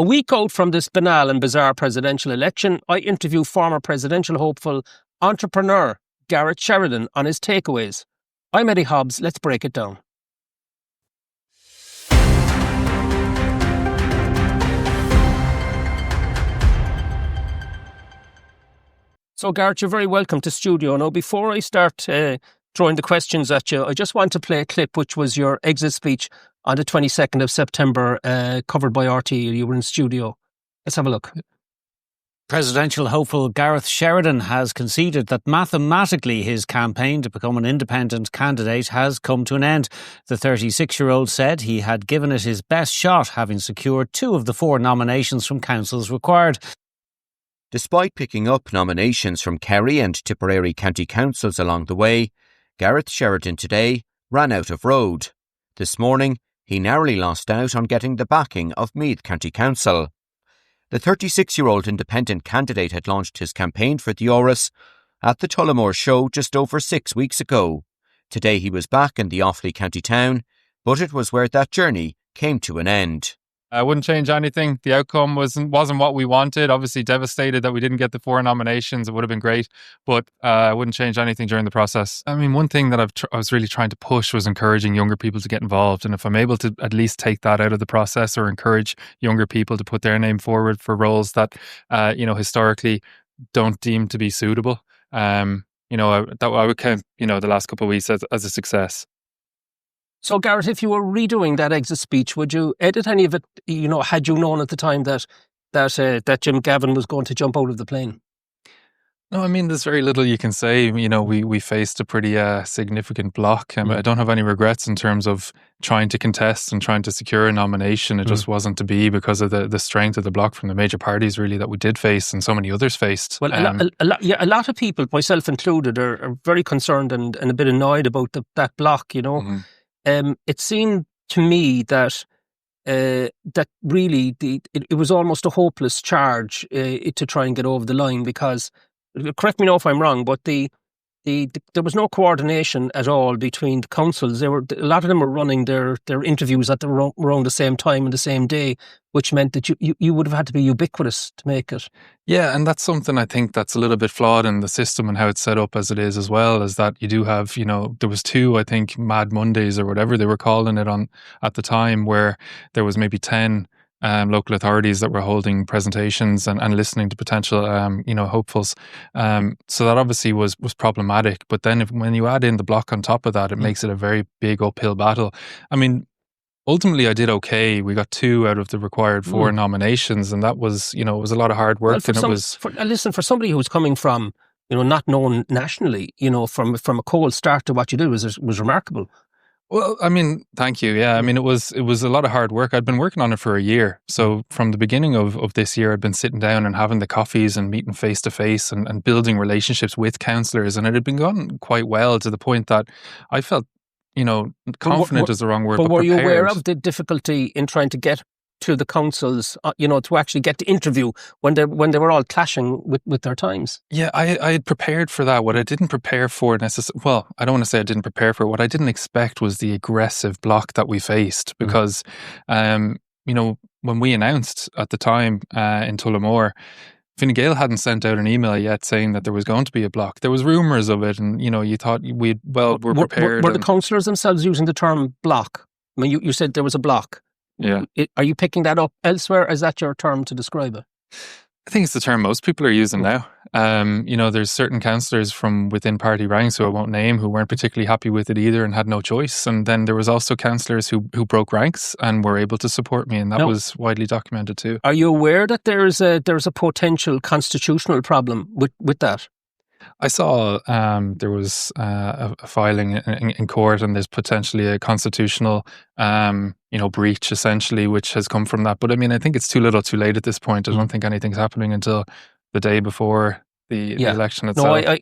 A week out from this banal and bizarre presidential election, I interview former presidential hopeful entrepreneur Gareth Sheridan on his takeaways. I'm Eddie Hobbs. Let's break it down. So, Gareth, you're very welcome to studio. Now, before I start throwing the questions at you, I just want to play a clip which was your exit speech on the 22nd of September, covered by RT. You were in studio. Let's have a look. Presidential hopeful Gareth Sheridan has conceded that mathematically his campaign to become an independent candidate has come to an end. The 36-year-old said he had given it his best shot, having secured 2 of the 4 nominations from councils required. Despite picking up nominations from Kerry and Tipperary county councils along the way, Gareth Sheridan today ran out of road. This morning, he narrowly lost out on getting the backing of Meath County Council. The 36-year-old independent candidate had launched his campaign for the Áras at the Tullamore show just over 6 weeks ago. Today he was back in the Offaly county town, but it was where that journey came to an end. I wouldn't change anything. The outcome wasn't what we wanted. Obviously devastated that we didn't get the 4 nominations. It would have been great, but I wouldn't change anything during the process. I mean, one thing that I was really trying to push was encouraging younger people to get involved. And if I'm able to at least take that out of the process or encourage younger people to put their name forward for roles that, historically don't deem to be suitable, I would count, the last couple of weeks as a success. So, Gareth, if you were redoing that exit speech, would you edit any of it, had you known at the time that Jim Gavin was going to jump out of the plane? No, I mean, there's very little you can say. We faced a pretty significant block. I don't have any regrets in terms of trying to contest and trying to secure a nomination. It just wasn't to be because of the strength of the block from the major parties, really, that we did face and so many others faced. Well, a lot of people, myself included, are very concerned and a bit annoyed about that block, Mm-hmm. It seemed to me that really it was almost a hopeless charge to try and get over the line, because, correct me now if I'm wrong, but there was no coordination at all between the councils. A lot of them were running their interviews at around the same time and the same day, which meant that you would have had to be ubiquitous to make it. Yeah, and that's something I think that's a little bit flawed in the system and how it's set up as it is as well, is that you do have, there was 2, I think, Mad Mondays or whatever they were calling it on at the time, where there was maybe 10 local authorities that were holding presentations and listening to potential, hopefuls. So that obviously was problematic. But then when you add in the block on top of that, it makes it a very big uphill battle. I mean, ultimately I did okay. We got 2 out of the required 4 nominations, and that was, it was a lot of hard work. For somebody who's coming from, not known nationally, from a cold start to what you did was remarkable. Well, I mean, thank you. Yeah, I mean, it was a lot of hard work. I'd been working on it for a year. So from the beginning of this year, I'd been sitting down and having the coffees and meeting face to face and building relationships with councillors. And it had been going quite well, to the point that I felt, confident is the wrong word, but were prepared. You aware of the difficulty in trying to get to the councils, to actually get to interview when they were all clashing with their times? Yeah, I had prepared for that. What I didn't prepare for necessarily, well, I don't want to say I didn't prepare for it. What I didn't expect was the aggressive block that we faced, because, when we announced at the time in Tullamore, Fine Gael hadn't sent out an email yet saying that there was going to be a block. There was rumours of it, and, you thought we're prepared. Were the councillors themselves using the term block? I mean, you said there was a block. Yeah. Are you picking that up elsewhere? Is that your term to describe it? I think it's the term most people are using now. There's certain councillors from within party ranks, who I won't name, who weren't particularly happy with it either and had no choice. And then there was also councillors who broke ranks and were able to support me, and that was widely documented too. Are you aware that there's a potential constitutional problem with that? I saw there was a filing in court, and there's potentially a constitutional breach, essentially, which has come from that. But I mean, I think it's too little too late at this point. I don't think anything's happening until the day before the election itself. I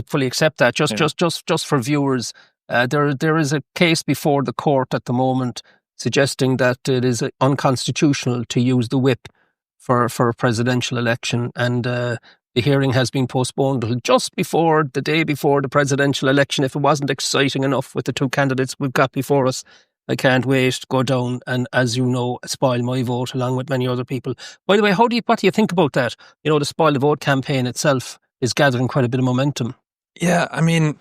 fully accept that. Just for viewers, there is a case before the court at the moment suggesting that it is unconstitutional to use the whip for a presidential election, and the hearing has been postponed until just before the day before the presidential election. If it wasn't exciting enough with the 2 candidates we've got before us, I can't wait to go down and, as you know, spoil my vote along with many other people. By the way, what do you think about that? You know, the Spoil the Vote campaign itself is gathering quite a bit of momentum. Yeah, I mean,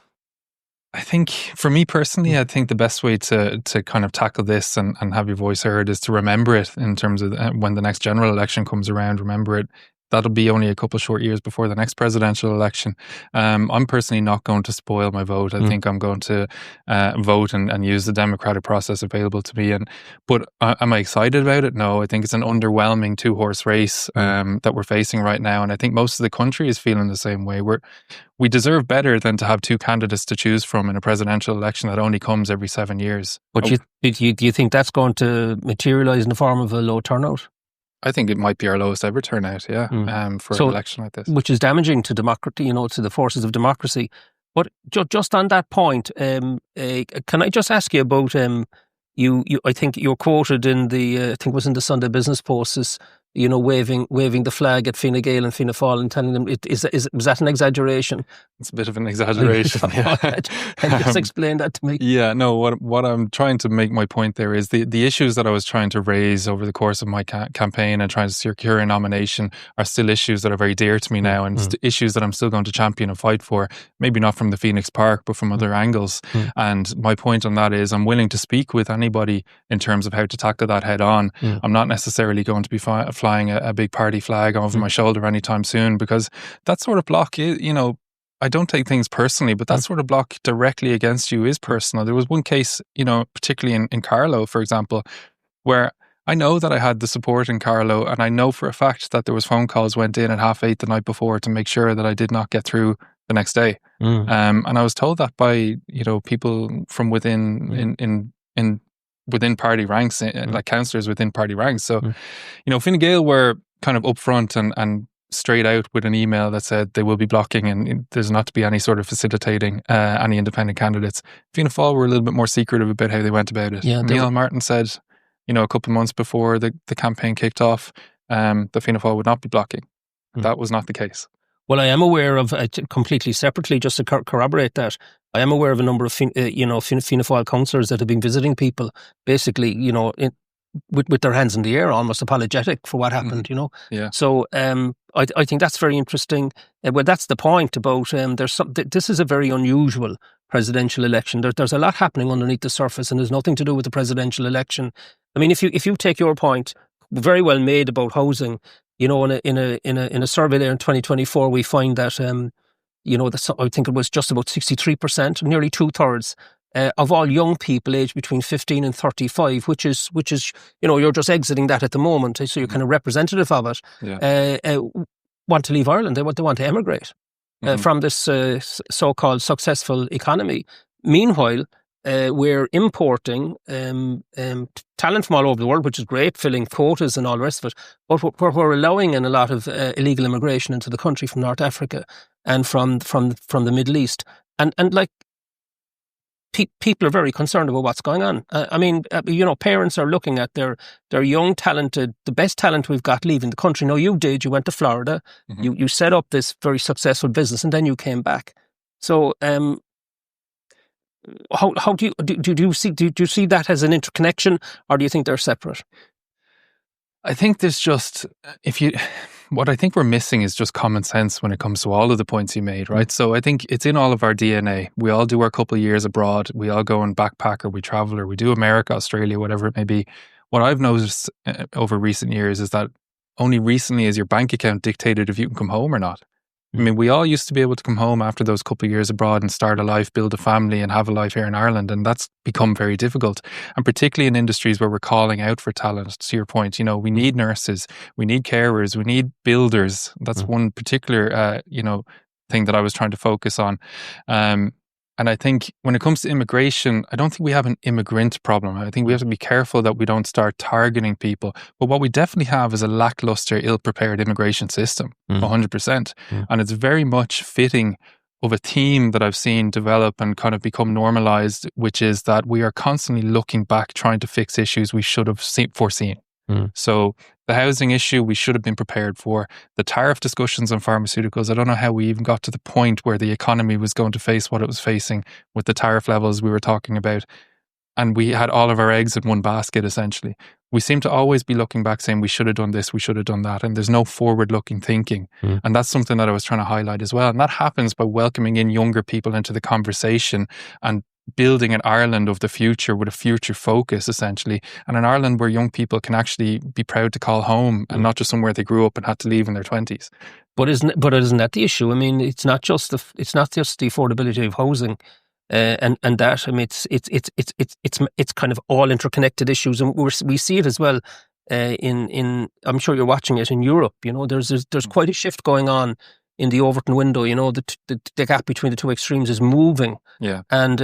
I think for me personally, I think the best way to kind of tackle this and have your voice heard is to remember it in terms of when the next general election comes around. Remember it. That'll be only a couple of short years before the next presidential election. I'm personally not going to spoil my vote. I think I'm going to vote and use the democratic process available to me. But am I excited about it? No, I think it's an underwhelming two-horse race that we're facing right now. And I think most of the country is feeling the same way. We deserve better than to have two candidates to choose from in a presidential election that only comes every 7 years. But do you think that's going to materialise in the form of a low turnout? I think it might be our lowest ever turnout, for an election like this. Which is damaging to democracy, to the forces of democracy. But just on that point, can I just ask you about you? I think you're quoted in the I think it was in the Sunday Business Post as waving the flag at Fine Gael and Fianna Fáil and telling them was that an exaggeration? It's a bit of an exaggeration. Can you just explain that to me? Yeah, no. What I'm trying to make my point there is the issues that I was trying to raise over the course of my campaign and trying to secure a nomination are still issues that are very dear to me now, and issues that I'm still going to champion and fight for. Maybe not from the Phoenix Park, but from other angles. And my point on that is I'm willing to speak with anybody in terms of how to tackle that head on. I'm not necessarily going to be flying a big party flag over my shoulder anytime soon, because that sort of block is, I don't take things personally, but that sort of block directly against you is personal. There was one case, particularly in Carlow, for example, where I know that I had the support in Carlow, and I know for a fact that there was phone calls went in at 8:30 the night before to make sure that I did not get through the next day. And I was told that by, people from within within party ranks, like councillors within party ranks. So, Fine Gael were kind of upfront and straight out with an email that said they will be blocking and there's not to be any sort of facilitating any independent candidates. Fianna Fáil were a little bit more secretive about how they went about it. Yeah, Neil Martin said, a couple of months before the campaign kicked off, that Fianna Fáil would not be blocking. That was not the case. Well, I am aware of, completely separately, just to corroborate that, I am aware of a number of Fianna Fáil councillors that have been visiting people, basically, with their hands in the air, almost apologetic for what happened, Yeah. So I think that's very interesting. Well, that's the point about this is a very unusual presidential election. There's a lot happening underneath the surface, and there's nothing to do with the presidential election. I mean, if you take your point, very well made about housing, in a survey there in 2024, we find that I think it was just about 63%, nearly 2/3. Of all young people aged between 15 and 35, which is you're just exiting that at the moment, so you're kind of representative of it, want to leave Ireland. They want to emigrate from this so-called successful economy. Meanwhile, we're importing talent from all over the world, which is great, filling quotas and all the rest of it. But we're allowing in a lot of illegal immigration into the country from North Africa and from the Middle East, and like. People are very concerned about what's going on. Parents are looking at their young, talented, the best talent we've got leaving the country. Now, you went to Florida, you set up this very successful business, and then you came back. So, how do you see that as an interconnection, or do you think they're separate? I think there's just, what I think we're missing is just common sense when it comes to all of the points you made, right? So I think it's in all of our DNA. We all do our couple of years abroad. We all go and backpack, or we travel, or we do America, Australia, whatever it may be. What I've noticed over recent years is that only recently is your bank account dictated if you can come home or not. I mean, we all used to be able to come home after those couple of years abroad and start a life, build a family and have a life here in Ireland. And that's become very difficult. And particularly in industries where we're calling out for talent, to your point, we need nurses, we need carers, we need builders. That's one particular, thing that I was trying to focus on. And I think when it comes to immigration, I don't think we have an immigrant problem. I think we have to be careful that we don't start targeting people. But what we definitely have is a lackluster, ill-prepared immigration system, 100%. And it's very much fitting of a theme that I've seen develop and kind of become normalized, which is that we are constantly looking back, trying to fix issues we should have foreseen. So the housing issue we should have been prepared for. The tariff discussions on pharmaceuticals, I don't know how we even got to the point where the economy was going to face what it was facing with the tariff levels we were talking about. and we had all of our eggs in one basket, essentially. We seem to always be looking back saying we should have done this, we should have done that, and there's no forward-looking thinking. And that's something that I was trying to highlight as well. And that happens by welcoming in younger people into the conversation and building an Ireland of the future with a future focus, essentially, and an Ireland where young people can actually be proud to call home and not just somewhere they grew up and had to leave in their 20s. But isn't that the issue? I mean, it's not just the affordability of housing. And that, I mean, it's kind of all interconnected issues, and we see it as well in I'm sure you're watching it in Europe. You know, there's quite a shift going on in the Overton window. You know, the gap between the two extremes is moving. Yeah, and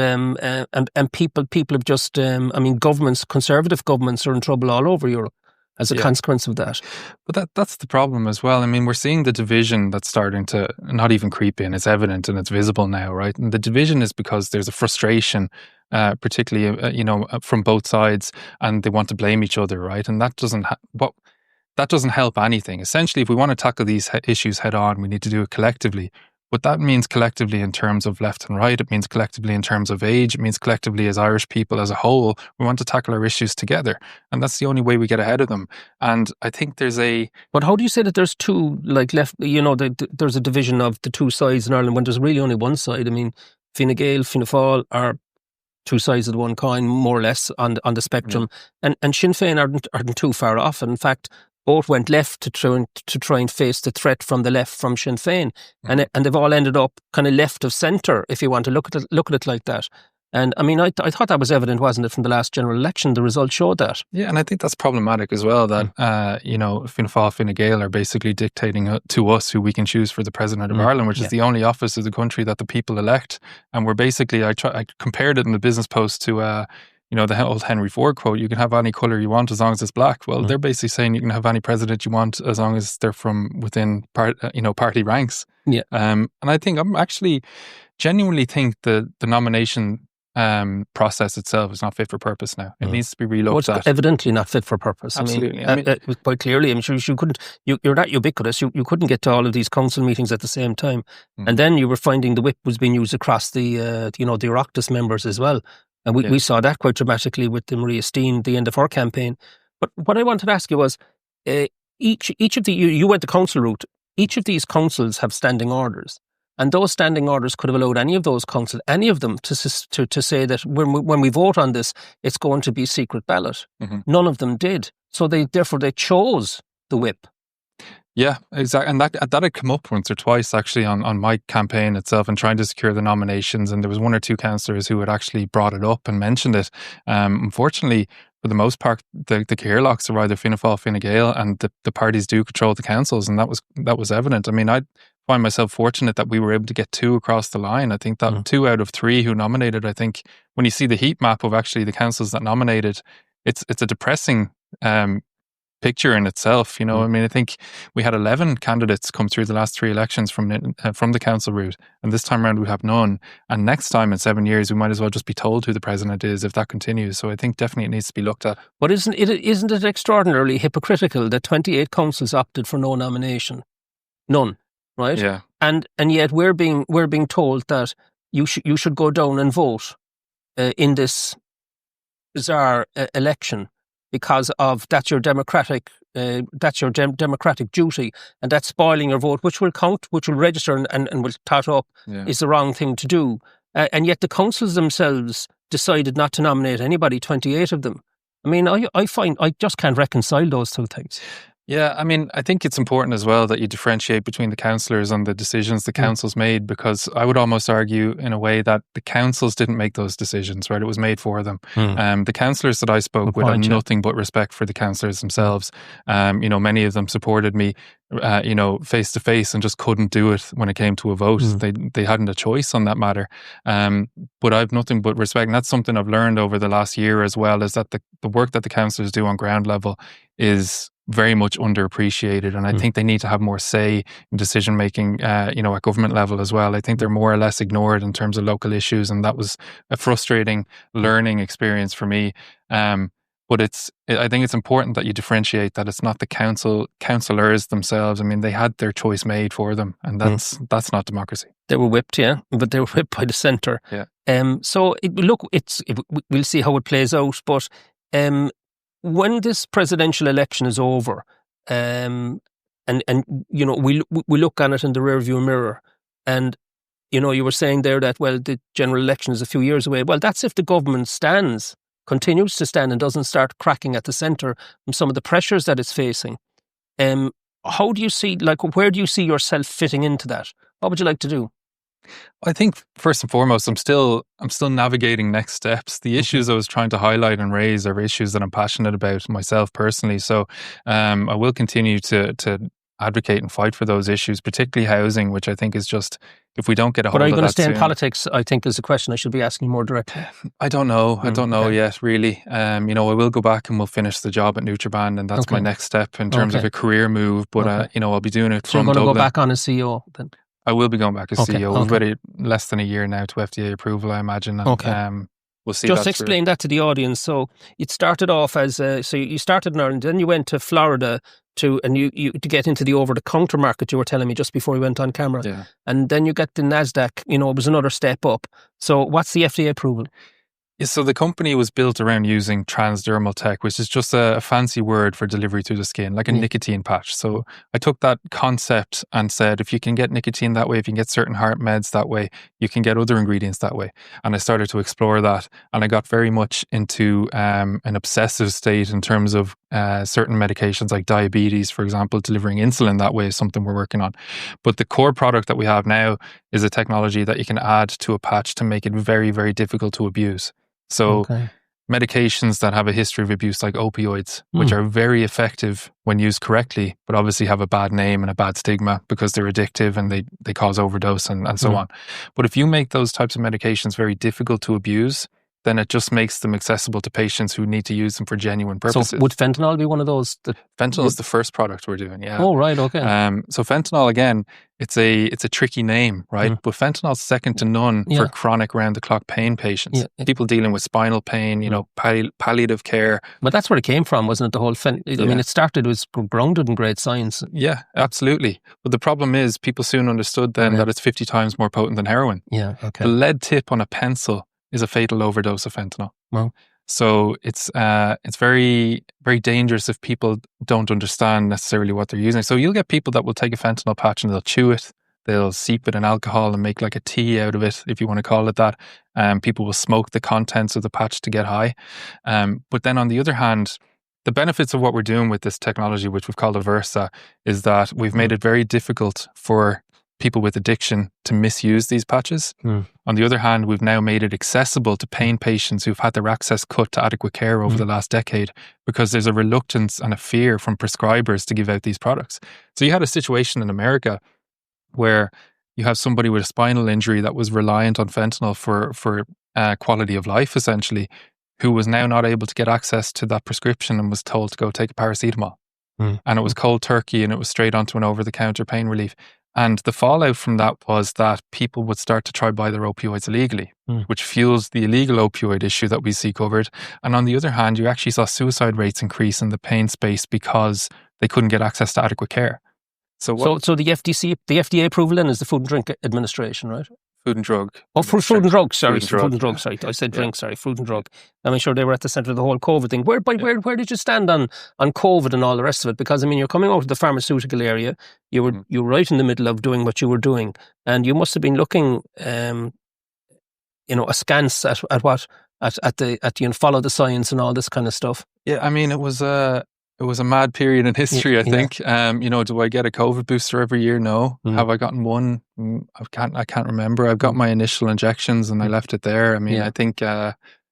people have just I mean, conservative governments are in trouble all over Europe as a consequence of that. But that's the problem as well. I mean, we're seeing the division that's starting to not even creep in. It's evident and it's visible now, right? And the division is because there's a frustration, particularly, from both sides, and they want to blame each other, right? And that doesn't help anything. Essentially, if we want to tackle these issues head on, we need to do it collectively. But that means collectively in terms of left and right. It means collectively in terms of age. It means collectively as Irish people as a whole. We want to tackle our issues together. And that's the only way we get ahead of them. And I think But how do you say that there's two, like, left, you know, there's a division of the two sides in Ireland when there's really only one side? I mean, Fine Gael, Fianna Fáil are two sides of the one coin, more or less, on the spectrum. Yeah. And Sinn Féin aren't too far off. In fact, both went left to try and face the threat from the left from Sinn Féin, and they've all ended up kind of left of centre, if you want to look at it like that. And I mean, I thought that was evident, wasn't it, from the last general election? The results showed that. Yeah, and I think that's problematic as well. That Fianna Fáil, Fine Gael are basically dictating to us who we can choose for the president of Ireland, which is the only office of the country that the people elect. And we're basically, I compared it in the Business Post to the old Henry Ford quote, you can have any colour you want as long as it's black. Well, they're basically saying you can have any president you want as long as they're from within party ranks. Yeah. And I think I'm actually genuinely think the nomination process itself is not fit for purpose now. It needs to be relooked at. It's evidently not fit for purpose. Absolutely. I mean, quite clearly. I'm sure you couldn't. You're that ubiquitous. You couldn't get to all of these council meetings at the same time. And then you were finding the whip was being used across the the Oireachtas members as well. And we saw that quite dramatically with the Maria Steen, the end of her campaign. But what I wanted to ask you was, each of the you went the council route. Each of these councils have standing orders, and those standing orders could have allowed any of those councils, any of them, to say that when we vote on this, it's going to be secret ballot. None of them did, so therefore they chose the whip. Yeah, exactly. And that had come up once or twice actually on my campaign itself and trying to secure the nominations. And there was one or two councillors who had actually brought it up and mentioned it. Unfortunately, for the most part, the Cairlocks are either Fianna Fáil, Fine Gael, and the parties do control the councils, and that was evident. I mean, I find myself fortunate that we were able to get two across the line. I think that 2 out of 3 who nominated, I think when you see the heat map of actually the councils that nominated, it's a depressing picture in itself. I mean, I think we had 11 candidates come through the last 3 elections from the council route, and this time around we have none. And next time in 7 years, we might as well just be told who the president is if that continues. So I think definitely it needs to be looked at. But isn't it extraordinarily hypocritical that 28 councils opted for no nomination? None, right? Yeah. And yet we're being told that you should go down and vote in this bizarre election, because of that's your democratic duty, and that's spoiling your vote, which will count, which will register and will tot up, is the wrong thing to do. And yet the councils themselves decided not to nominate anybody, 28 of them. I mean, I find I just can't reconcile those two things. Yeah, I mean, I think it's important as well that you differentiate between the councillors and the decisions the councils made, because I would almost argue in a way that the councils didn't make those decisions, right? It was made for them. The councillors that I spoke with had nothing but respect for the councillors themselves. Many of them supported me, face to face, and just couldn't do it when it came to a vote. They hadn't a choice on that matter. But I've nothing but respect. And that's something I've learned over the last year as well, is that the work that the councillors do on ground level is very much underappreciated, and I think they need to have more say in decision making at government level as well. I think they're more or less ignored in terms of local issues, and that was a frustrating learning experience for me. But I think it's important that you differentiate that it's not the councillors themselves. I mean, they had their choice made for them, and that's not democracy. They were whipped, yeah, but they were whipped by the centre. Yeah. So we'll see how it plays out. But when this presidential election is over, and we look on it in the rearview mirror, and you were saying there that, well, the general election is a few years away. Well, that's if the government continues to stand, and doesn't start cracking at the centre from some of the pressures that it's facing. How do you see, where do you see yourself fitting into that? What would you like to do? I think first and foremost, I'm still navigating next steps. The issues I was trying to highlight and raise are issues that I'm passionate about myself personally. So I will continue to advocate and fight for those issues, particularly housing, which I think is just, if we don't get a hold of that. But are you going to stay soon, in politics? I think is a question I should be asking more directly. I don't know. I don't know yet, really. I will go back and we'll finish the job at Nutriband, and that's my next step in terms of a career move. But I'll be doing it from Dublin. You're going to go back on as CEO then? I will be going back as CEO. We've got less than a year now to FDA approval, I imagine. And, we'll see. Just explain that to the audience. So it started off as you started in Ireland, then you went to Florida to get into the over-the-counter market. You were telling me just before we went on camera, and then you got the NASDAQ. It was another step up. So what's the FDA approval? So the company was built around using transdermal tech, which is just a fancy word for delivery through the skin, like a nicotine patch. So I took that concept and said, if you can get nicotine that way, if you can get certain heart meds that way, you can get other ingredients that way. And I started to explore that. And I got very much into an obsessive state in terms of certain medications like diabetes, for example. Delivering insulin that way is something we're working on. But the core product that we have now is a technology that you can add to a patch to make it very, very difficult to abuse. So medications that have a history of abuse, like opioids, which are very effective when used correctly, but obviously have a bad name and a bad stigma because they're addictive and they cause overdose and so on. But if you make those types of medications very difficult to abuse, then it just makes them accessible to patients who need to use them for genuine purposes. So would fentanyl be one of those? Fentanyl is the first product we're doing, yeah. Oh, right, okay. So fentanyl, again, it's a tricky name, right? But fentanyl's second to none for chronic round-the-clock pain patients. Yeah. People dealing with spinal pain, palliative care. But that's where it came from, wasn't it? The whole I mean, it was grounded in great science. Yeah, absolutely. But the problem is people soon understood then that it's 50 times more potent than heroin. Yeah, okay. The lead tip on a pencil is a fatal overdose of fentanyl. Wow. So it's very, very dangerous if people don't understand necessarily what they're using. So you'll get people that will take a fentanyl patch and they'll chew it, they'll seep it in alcohol and make like a tea out of it, if you want to call it that. People will smoke the contents of the patch to get high. But then on the other hand, the benefits of what we're doing with this technology, which we've called Aversa, is that we've made it very difficult for people with addiction to misuse these patches. On the other hand, we've now made it accessible to pain patients who've had their access cut to adequate care over the last decade, because there's a reluctance and a fear from prescribers to give out these products. So you had a situation in America where you have somebody with a spinal injury that was reliant on fentanyl for quality of life, essentially, who was now not able to get access to that prescription and was told to go take a paracetamol. And it was cold turkey and it was straight onto an over-the-counter pain relief. And the fallout from that was that people would start to try buy their opioids illegally, which fuels the illegal opioid issue that we see covered. And on the other hand, you actually saw suicide rates increase in the pain space because they couldn't get access to adequate care. So the FDA approval then is the Food and Drug Administration, right? Food and Drug. Oh, for Food and Drug, sorry. Food and Drug, sorry. I said drink, sorry. Food and Drug. I'm sure they were at the centre of the whole COVID thing. Where did you stand on COVID and all the rest of it? Because, I mean, you're coming out of the pharmaceutical area. You were right in the middle of doing what you were doing. And you must have been looking, askance at follow the science and all this kind of stuff. Yeah, I mean, it was a mad period in history, I think. Do I get a COVID booster every year? No. Have I gotten one? I can't remember. I've got my initial injections and I left it there. I mean, I think...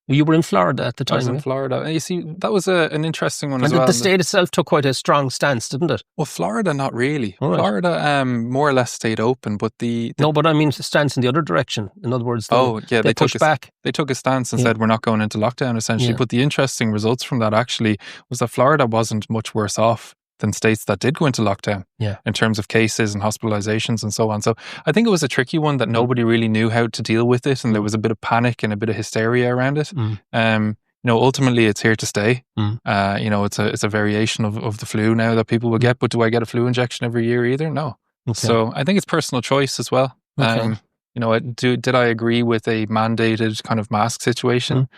you were in Florida at the time. I was in Florida. You see, that was an interesting one as well. And the state itself took quite a strong stance, didn't it? Well, Florida, not really. Right. Florida more or less stayed open, but No, but I mean the stance in the other direction. In other words, they pushed back. They took a stance and said, we're not going into lockdown, essentially. But the interesting results from that actually was that Florida wasn't much worse off than states that did go into lockdown in terms of cases and hospitalizations and so on. So I think it was a tricky one that nobody really knew how to deal with it, and there was a bit of panic and a bit of hysteria around it. Ultimately it's here to stay. It's a variation of the flu now that people will get, but do I get a flu injection every year either? No. Okay. So I think it's personal choice as well. Okay. Did I agree with a mandated kind of mask situation?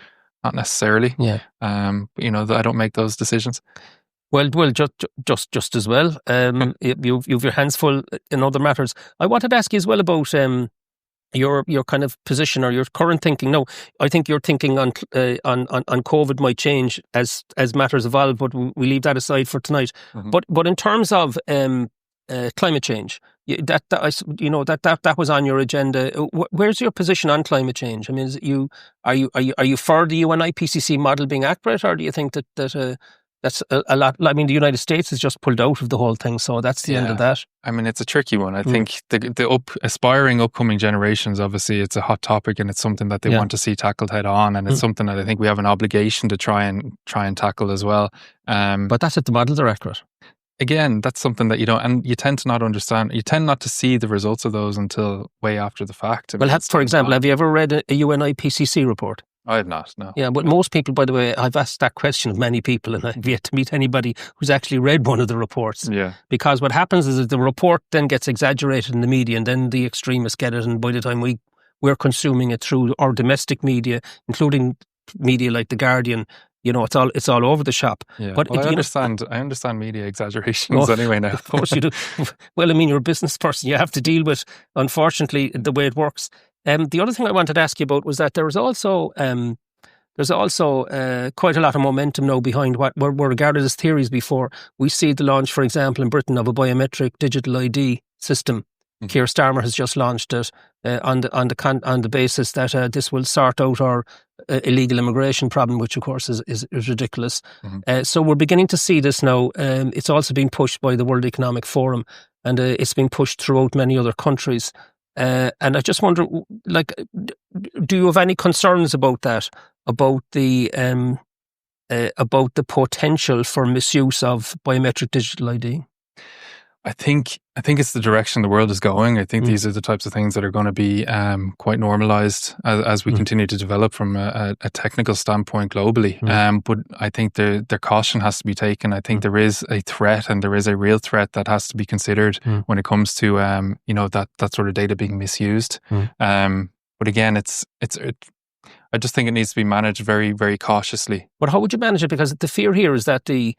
Not necessarily. Yeah. I don't make those decisions. Well, just as well. You've your hands full in other matters. I wanted to ask you as well about your kind of position or your current thinking. No, I think your thinking on COVID might change as matters evolve, but we leave that aside for tonight. But in terms of climate change, that was on your agenda. Where's your position on climate change? I mean, are you for the UNIPCC model being accurate, or do you think that that's a lot? I mean, the United States has just pulled out of the whole thing, so that's the end of that. I mean, it's a tricky one. I think the aspiring upcoming generations, obviously, it's a hot topic, and it's something that they want to see tackled head on, and it's something that I think we have an obligation to try and tackle as well. But that's if the models are accurate. Again, that's something that you tend to not understand. You tend not to see the results of those until way after the fact. For example, have you ever read a UNIPCC report? I have not, no. Yeah, but most people, by the way, I've asked that question of many people, and I've yet to meet anybody who's actually read one of the reports. Yeah. Because what happens is that the report then gets exaggerated in the media, and then the extremists get it, and by the time we're consuming it through our domestic media, including media like The Guardian, it's all over the shop. Yeah. But I understand media exaggerations anyway now. Of course you do. Well, I mean, you're a business person. You have to deal with, unfortunately, the way it works. The other thing I wanted to ask you about was that there's also quite a lot of momentum now behind what were regarded as theories before. We see the launch, for example, in Britain of a biometric digital ID system. Keir Starmer has just launched it on the basis that this will sort out our illegal immigration problem, which of course is ridiculous. So we're beginning to see this now. It's also being pushed by the World Economic Forum, and it's being pushed throughout many other countries. And I just wonder, do you have any concerns about that? About the potential for misuse of biometric digital ID? I think it's the direction the world is going. I think these are the types of things that are going to be quite normalized as we continue to develop from a technical standpoint globally. But I think their caution has to be taken. I think there is a threat, and there is a real threat that has to be considered when it comes to that sort of data being misused. But again, I just think it needs to be managed very, very cautiously. But how would you manage it? Because the fear here is that the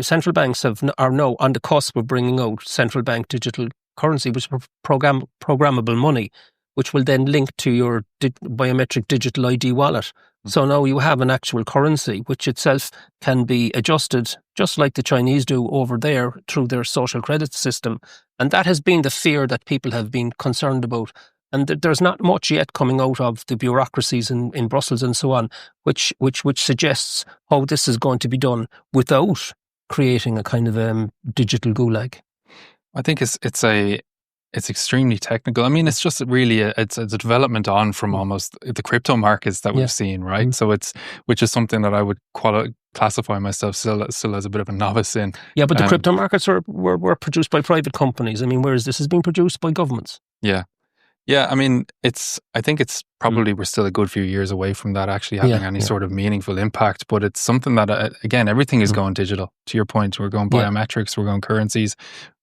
central banks are now on the cusp of bringing out central bank digital currency, which is programmable money, which will then link to your biometric digital ID wallet. So now you have an actual currency, which itself can be adjusted, just like the Chinese do over there through their social credit system. And that has been the fear that people have been concerned about. And there's not much yet coming out of the bureaucracies in Brussels and so on, which suggests how this is going to be done without creating a kind of digital gulag. I think it's extremely technical. I mean, it's just really it's a development on from almost the crypto markets that we've seen, right? So which is something that I would classify myself still as a bit of a novice in. Yeah, but the crypto markets were produced by private companies. I mean, whereas this has been produced by governments. Yeah. Yeah, I mean, I think it's probably we're still a good few years away from that actually having any sort of meaningful impact. But it's something that, again, everything is going digital. To your point, we're going biometrics, we're going currencies.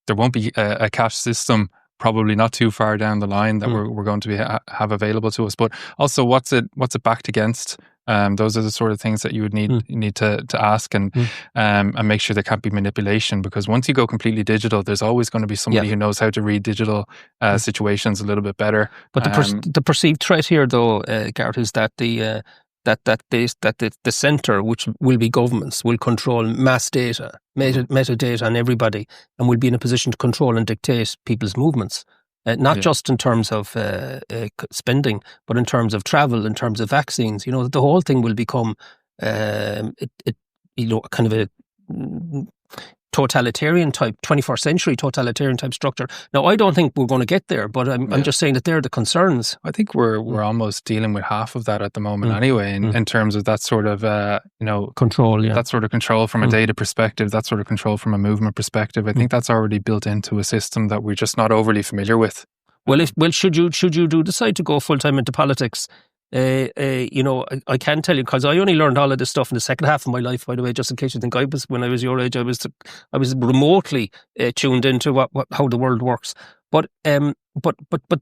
There won't be a cash system probably not too far down the line that we're going to be have available to us. But also, what's it backed against? Those are the sort of things that you would need to ask and make sure there can't be manipulation, because once you go completely digital, there's always going to be somebody who knows how to read digital situations a little bit better. But the perceived threat here, though, Gareth, is that the centre, which will be governments, will control mass data, metadata on everybody, and will be in a position to control and dictate people's movements. Not just in terms of spending, but in terms of travel, in terms of vaccines. The whole thing will become, kind of a totalitarian type, 21st century totalitarian type structure. Now, I don't think we're going to get there, but I'm just saying that they're the concerns. I think we're almost dealing with half of that at the moment anyway, in terms of that sort of, control, that sort of control from a data perspective, that sort of control from a movement perspective. I think that's already built into a system that we're just not overly familiar with. Well, should you decide to go full time into politics, I can tell you, because I only learned all of this stuff in the second half of my life, by the way, just in case you think when I was your age, I was remotely tuned into how the world works. But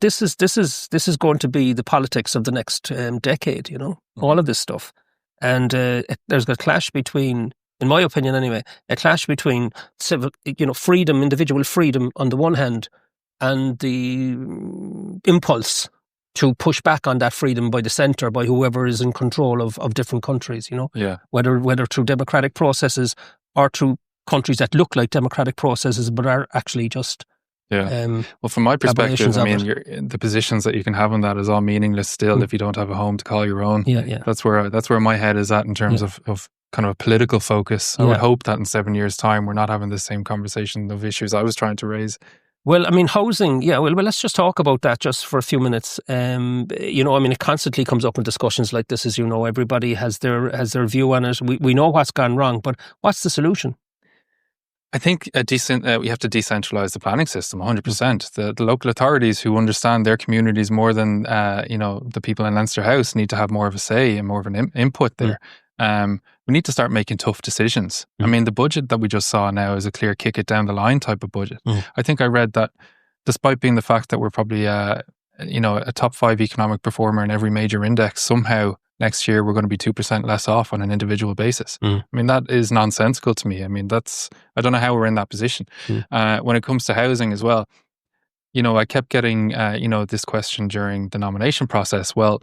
this is going to be the politics of the next decade, all of this stuff. And there's a clash between, in my opinion anyway, a clash between civil, freedom, individual freedom on the one hand, and the impulse to push back on that freedom by the centre, by whoever is in control of different countries, whether through democratic processes or through countries that look like democratic processes but are actually just well, from my perspective, I mean, the positions that you can have on that is all meaningless still if you don't have a home to call your own. That's where my head is at in terms of kind of a political focus. I would hope that in 7 years' time we're not having the same conversation of issues I was trying to raise. Well, I mean, housing, well, let's just talk about that just for a few minutes. It constantly comes up in discussions like this, as you know. Everybody has their view on it. We know what's gone wrong, but what's the solution? I think we have to decentralise the planning system 100%. The local authorities who understand their communities more than the people in Leinster House need to have more of a say and more of an input there. We need to start making tough decisions. I mean, the budget that we just saw now is a clear kick it down the line type of budget. I think I read that despite being the fact that we're probably a top 5 economic performer in every major index, somehow next year we're going to be 2% less off on an individual basis. I mean, that is nonsensical to me. I mean, I don't know how we're in that position. When it comes to housing as well, I kept getting, this question during the nomination process. Well,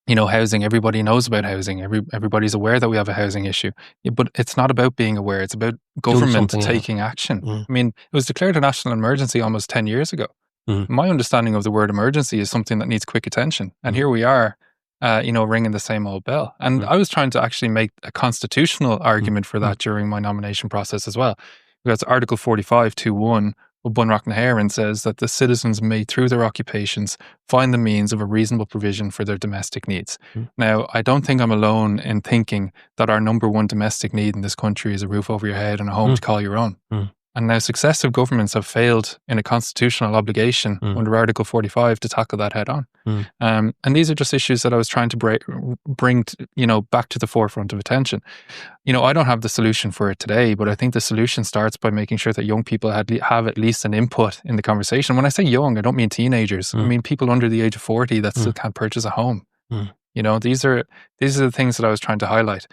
housing, everybody knows about housing. Everybody's aware that we have a housing issue. But it's not about being aware. It's about government taking action. I mean, it was declared a national emergency almost 10 years ago. My understanding of the word emergency is something that needs quick attention. And here we are, ringing the same old bell. And I was trying to actually make a constitutional argument for that during my nomination process as well. Because Article 45(2)(1 of Bunreacht na hÉireann says that the citizens may, through their occupations, find the means of a reasonable provision for their domestic needs. Now, I don't think I'm alone in thinking that our number one domestic need in this country is a roof over your head and a home to call your own. And now successive governments have failed in a constitutional obligation under Article 45 to tackle that head on. And these are just issues that I was trying to bring back to the forefront of attention. I don't have the solution for it today, but I think the solution starts by making sure that young people have at least an input in the conversation. When I say young, I don't mean teenagers. I mean people under the age of 40 that still can't purchase a home. These are the things that I was trying to highlight.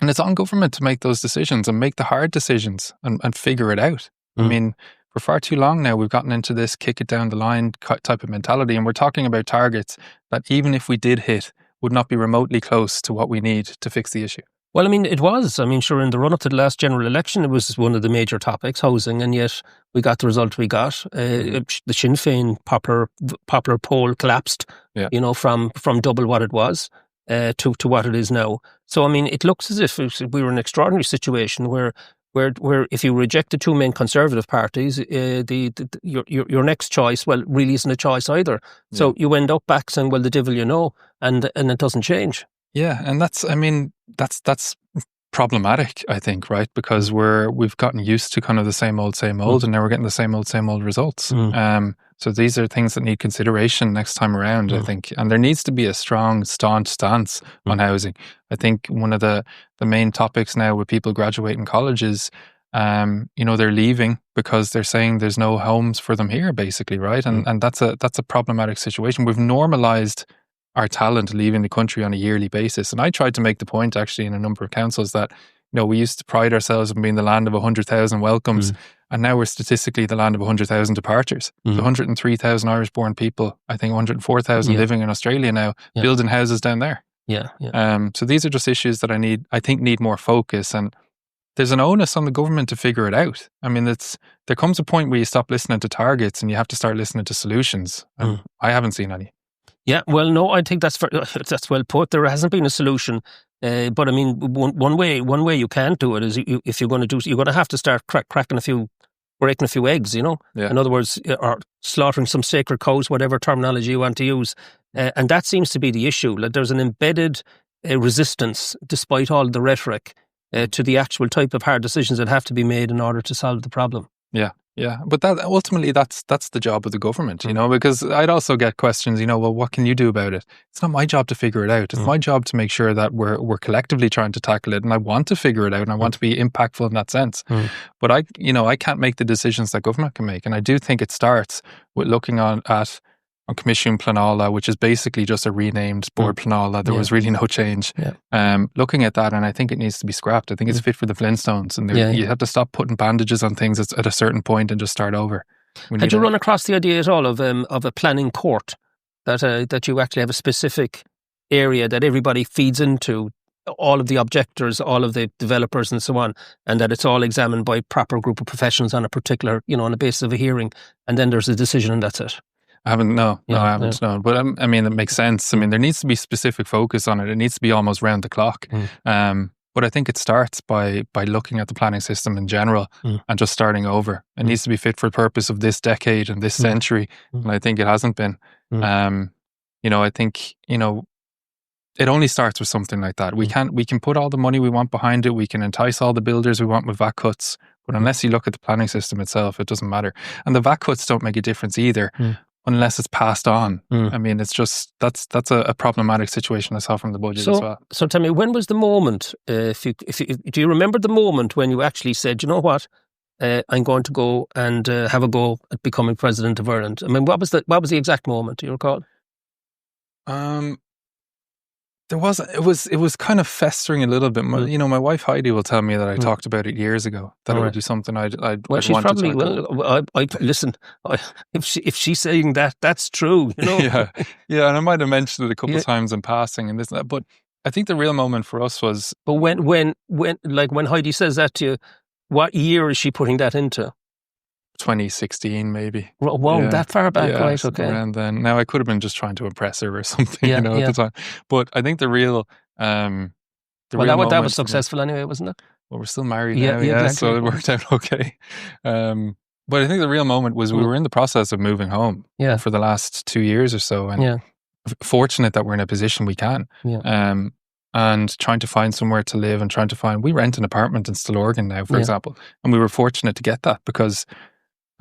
And it's on government to make those decisions and make the hard decisions and figure it out. I mean, for far too long now, we've gotten into this kick it down the line type of mentality. And we're talking about targets that even if we did hit, would not be remotely close to what we need to fix the issue. Well, I mean, it was. I mean, sure, in the run-up to the last general election, it was one of the major topics, housing, and yet we got the result we got. The Sinn Féin popular poll collapsed, from double what it was to what it is now. So, I mean, it looks as if we were in an extraordinary situation where if you reject the two main conservative parties, your next choice, well, really isn't a choice either. So you end up back saying, well, the devil you know, and it doesn't change. Yeah, and that's problematic, I think, right? Because we've gotten used to kind of the same old, and now we're getting the same old results. So these are things that need consideration next time around, I think. And there needs to be a strong, staunch stance on housing. I think one of the main topics now with people graduating college is, they're leaving because they're saying there's no homes for them here, basically, right? And that's a problematic situation. We've normalized our talent leaving the country on a yearly basis. And I tried to make the point actually in a number of councils that, we used to pride ourselves on being the land of 100,000 welcomes. And now we're statistically the land of 100,000 departures. 103,000 Irish-born people, I think 104,000 living in Australia now, building houses down there. So these are just issues that I think need more focus. And there's an onus on the government to figure it out. I mean, there comes a point where you stop listening to targets and you have to start listening to solutions. And I haven't seen any. Yeah, well, no, I think that's well put. There hasn't been a solution, but I mean, one way you can't do it is if you're going to have to start breaking a few eggs, In other words, or slaughtering some sacred cows, whatever terminology you want to use, and that seems to be the issue. Like there's an embedded resistance, despite all the rhetoric, to the actual type of hard decisions that have to be made in order to solve the problem. Yeah. Yeah, but that ultimately that's the job of the government, because I'd also get questions, well, what can you do about it? It's not my job to figure it out. It's my job to make sure that we're collectively trying to tackle it, and I want to figure it out, and I want to be impactful in that sense. But I can't make the decisions that government can make, and I do think it starts with looking at Commission Pleanála, which is basically just a renamed Board Pleanála. There was really no change. Looking at that, and I think it needs to be scrapped. I think it's fit for the Flintstones, and you have to stop putting bandages on things at a certain point and just start over. Had you run across the idea at all of a planning court that you actually have a specific area that everybody feeds into, all of the objectors, all of the developers and so on, and that it's all examined by a proper group of professionals on a particular, on the basis of a hearing, and then there's a decision and that's it? I haven't, no, I haven't, no. But I mean, it makes sense. I mean, there needs to be specific focus on it. It needs to be almost round the clock. But I think it starts by looking at the planning system in general and just starting over. It needs to be fit for the purpose of this decade and this century. And I think it hasn't been. I think, it only starts with something like that. We can put all the money we want behind it. We can entice all the builders we want with VAT cuts. But unless you look at the planning system itself, it doesn't matter. And the VAT cuts don't make a difference either. Unless it's passed on. I mean, it's just, that's a problematic situation I saw from the budget as well. So tell me, when was the moment, do you remember the moment when you actually said, you know what, I'm going to go and have a go at becoming President of Ireland? I mean, what was the exact moment, do you recall? It was kind of festering a little bit. My wife Heidi will tell me that I talked about it years ago, that it would be something I'd she's probably, listen, if she's saying that, that's true, Yeah, and I might have mentioned it a couple of times in passing and this and that, but I think the real moment for us was... But when Heidi says that to you, what year is she putting that into? 2016 maybe. Whoa, that far back, right? Okay. And then now I could have been just trying to impress her or something, at the time. But I think the real that was successful anyway, wasn't it? Well, we're still married now, exactly. So it worked out okay. But I think the real moment was we were in the process of moving home for the last 2 years or so, and fortunate that we're in a position we can. And trying to find somewhere to live and we rent an apartment in Stillorgan now, for example, and we were fortunate to get that because,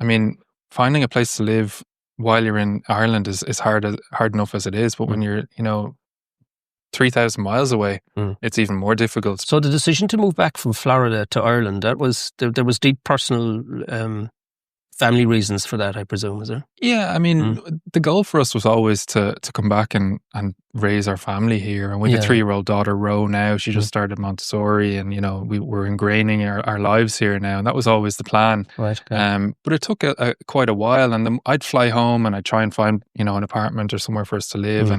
I mean, finding a place to live while you're in Ireland is hard enough as it is, but when you're 3,000 miles away, it's even more difficult. So the decision to move back from Florida to Ireland, there was deep personal family reasons for that, I presume, is there? Yeah, I mean, the goal for us was always to come back and raise our family here. And with a 3-year-old daughter, Ro, now, she just started Montessori, and, we were ingraining our lives here now. And that was always the plan. Right. Okay. But it took quite a while. And then I'd fly home and I'd try and find, an apartment or somewhere for us to live.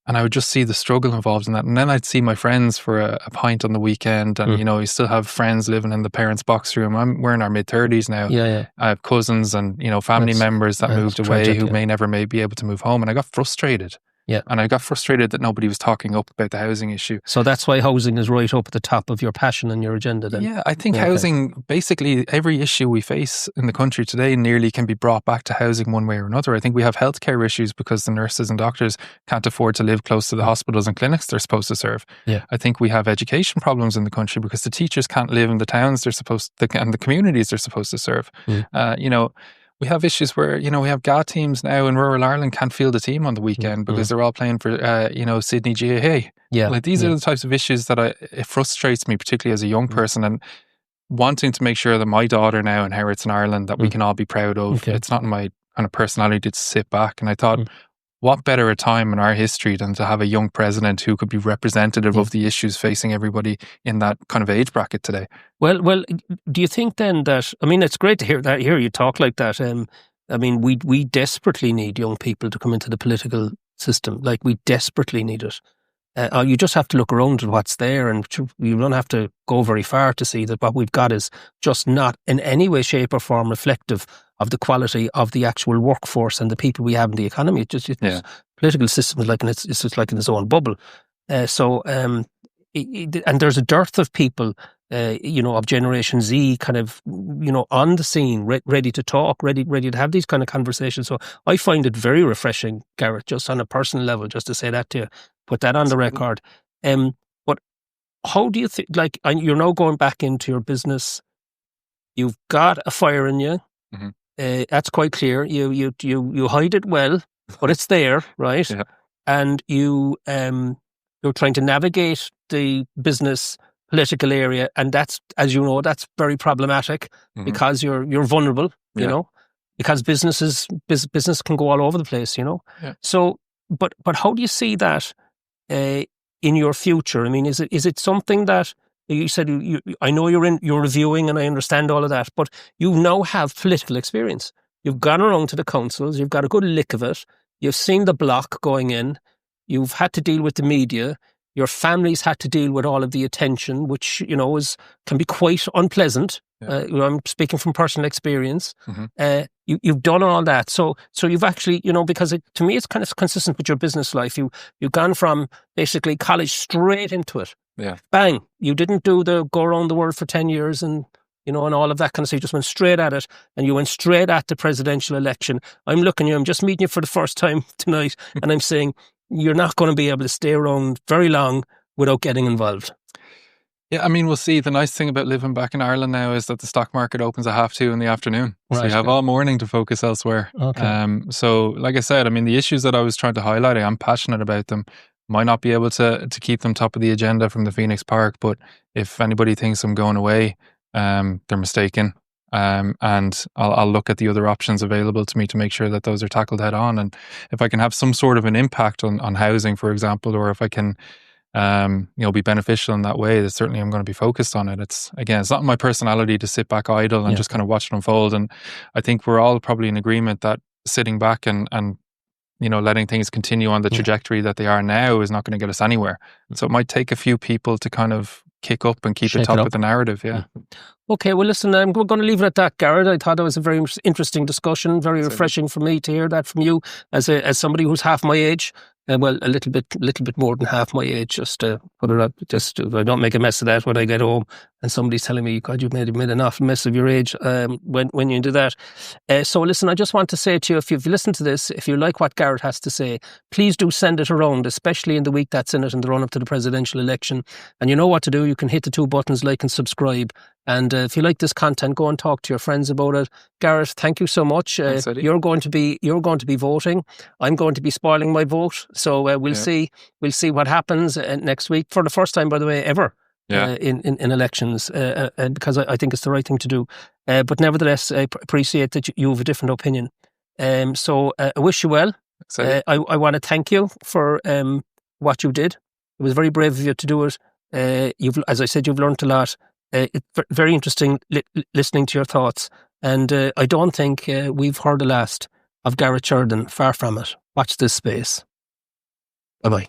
And I would just see the struggle involved in that. And then I'd see my friends for a pint on the weekend. And, you still have friends living in the parents' box room. We're in our mid-30s now. Yeah. I have cousins and, family members that moved away who may never be able to move home. And I got frustrated. Yeah. And I got frustrated that nobody was talking up about the housing issue. So that's why housing is right up at the top of your passion and your agenda then? Yeah, I think housing, basically every issue we face in the country today nearly can be brought back to housing one way or another. I think we have healthcare issues because the nurses and doctors can't afford to live close to the hospitals and clinics they're supposed to serve. Yeah. I think we have education problems in the country because the teachers can't live in the towns and the communities they're supposed to serve. We have issues where, we have GA teams now in rural Ireland can't field a team on the weekend because they're all playing for, Sydney GAA. Yeah. These are the types of issues that it frustrates me, particularly as a young person, and wanting to make sure that my daughter now inherits an Ireland that we can all be proud of. Okay. It's not in my kind of personality to sit back. And I thought, what better a time in our history than to have a young president who could be representative of the issues facing everybody in that kind of age bracket today? Well, do you think then that, I mean, it's great to hear you talk like that. I mean, we desperately need young people to come into the political system. Like, we desperately need it. You just have to look around at what's there, and you don't have to go very far to see that what we've got is just not in any way, shape or form reflective of the quality of the actual workforce and the people we have in the economy. Political system is it's just like in its own bubble. And there's a dearth of people, of Generation Z kind of, on the scene, ready to talk, ready to have these kind of conversations. So I find it very refreshing, Gareth, just on a personal level, just to say that to you, put that on the record. But how do you think, you're now going back into your business, you've got a fire in you, That's quite clear. You hide it well, but it's there, right? Yeah. And you're trying to navigate the business political area, and that's, as you know, that's very problematic because you're vulnerable, you know, because business can go all over the place, you know. Yeah. So, but how do you see that in your future? I mean, is it something that you said I know you're reviewing, and I understand all of that, but you now have political experience. You've gone around to the councils. You've got a good lick of it. You've seen the block going in. You've had to deal with the media. Your family's had to deal with all of the attention, which, you know, can be quite unpleasant. Yeah. I'm speaking from personal experience. You've done all that. So you've actually, you know, because to me, it's kind of consistent with your business life. You've gone from basically college straight into it. Yeah. Bang. You didn't do the go around the world for 10 years and, you know, and all of that kind of stuff. You just went straight at it, and you went straight at the presidential election. I'm looking at you, I'm just meeting you for the first time tonight, and I'm saying you're not going to be able to stay around very long without getting involved. Yeah, I mean, we'll see. The nice thing about living back in Ireland now is that the stock market opens at 2:30 in the afternoon. Right, so you have all morning to focus elsewhere. Okay. So, like I said, I mean, the issues that I was trying to highlight, I'm passionate about them. Might not be able to keep them top of the agenda from the Phoenix Park, but if anybody thinks I'm going away, they're mistaken. And I'll look at the other options available to me to make sure that those are tackled head on. And if I can have some sort of an impact on housing, for example, or if I can, be beneficial in that way, that certainly I'm going to be focused on it. It's not my personality to sit back idle and just kind of watch it unfold. And I think we're all probably in agreement that sitting back and you know, letting things continue on the trajectory that they are now is not going to get us anywhere. So it might take a few people to kind of kick up and keep it top of the narrative. Yeah. Okay, well, listen, we're going to leave it at that, Gareth. I thought it was a very interesting discussion, very refreshing for me to hear that from you as somebody who's half my age. Well, a little bit more than half my age, just to put it up, just I don't make a mess of that when I get home and somebody's telling me, God, you've made enough mess of your age when you do that. So listen, I just want to say to you, if you've listened to this, if you like what Gareth has to say, please do send it around, especially in the week that's in it, in the run-up to the presidential election. And you know what to do. You can hit the 2 buttons, like and subscribe. And if you like this content, go and talk to your friends about it. Gareth, thank you so much. Thanks, you're going to be voting. I'm going to be spoiling my vote. So we'll see what happens next week, for the first time, by the way, ever in elections, because I think it's the right thing to do. But nevertheless, I appreciate that you have a different opinion. So I wish you well. I want to thank you for what you did. It was very brave of you to do it. As I said, you've learned a lot. It's very interesting listening to your thoughts. And I don't think we've heard the last of Gareth Sheridan. Far from it. Watch this space. Bye-bye.